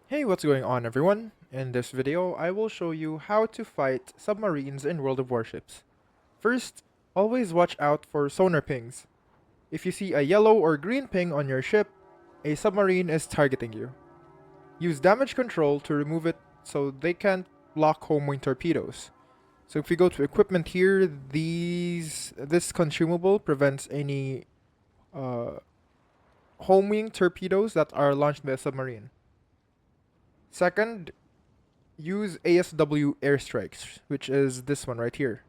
Hey, what's going on everyone? In this video, I will show you how to fight submarines in World of Warships. First, always watch out for sonar pings. If you see a yellow or green ping on your ship, a submarine is targeting you. Use damage control to remove it so they can't block homewing torpedoes. So if we go to equipment here, this consumable prevents any uh, homewing torpedoes that are launched by a submarine. Second, use ASW airstrikes, which is this one right here.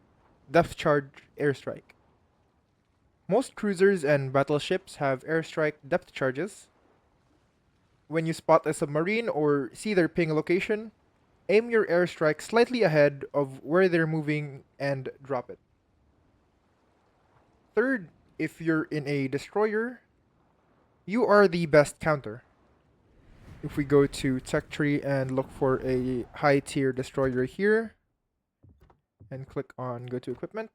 Depth charge airstrike. Most cruisers and battleships have airstrike depth charges. When you spot a submarine or see their ping location, aim your airstrike slightly ahead of where they're moving and drop it. Third, if you're in a destroyer, you are the best counter. If we go to tech tree and look for a high tier destroyer here, and click on go to equipment,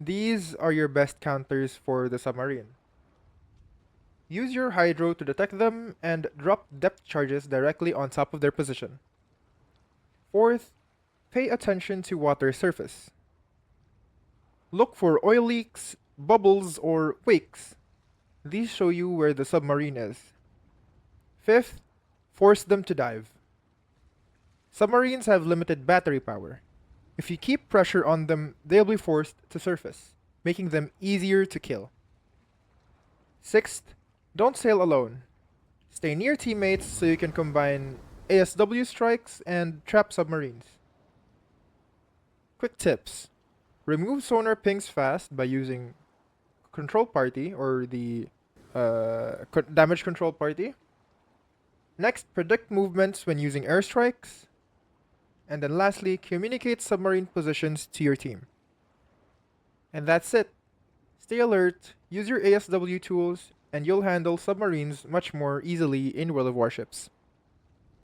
these are your best counters for the submarine. Use your hydro to detect them and drop depth charges directly on top of their position. Fourth, pay attention to water surface. Look for oil leaks, bubbles, or wakes. These show you where the submarine is. Fifth, force them to dive. Submarines have limited battery power. If you keep pressure on them, they'll be forced to surface, making them easier to kill. Sixth, don't sail alone. Stay near teammates so you can combine ASW strikes and trap submarines. Quick tips. Remove sonar pings fast by using control party or the damage control party. Next, predict movements when using airstrikes. And then lastly, communicate submarine positions to your team. And that's it. Stay alert, use your ASW tools, and you'll handle submarines much more easily in World of Warships.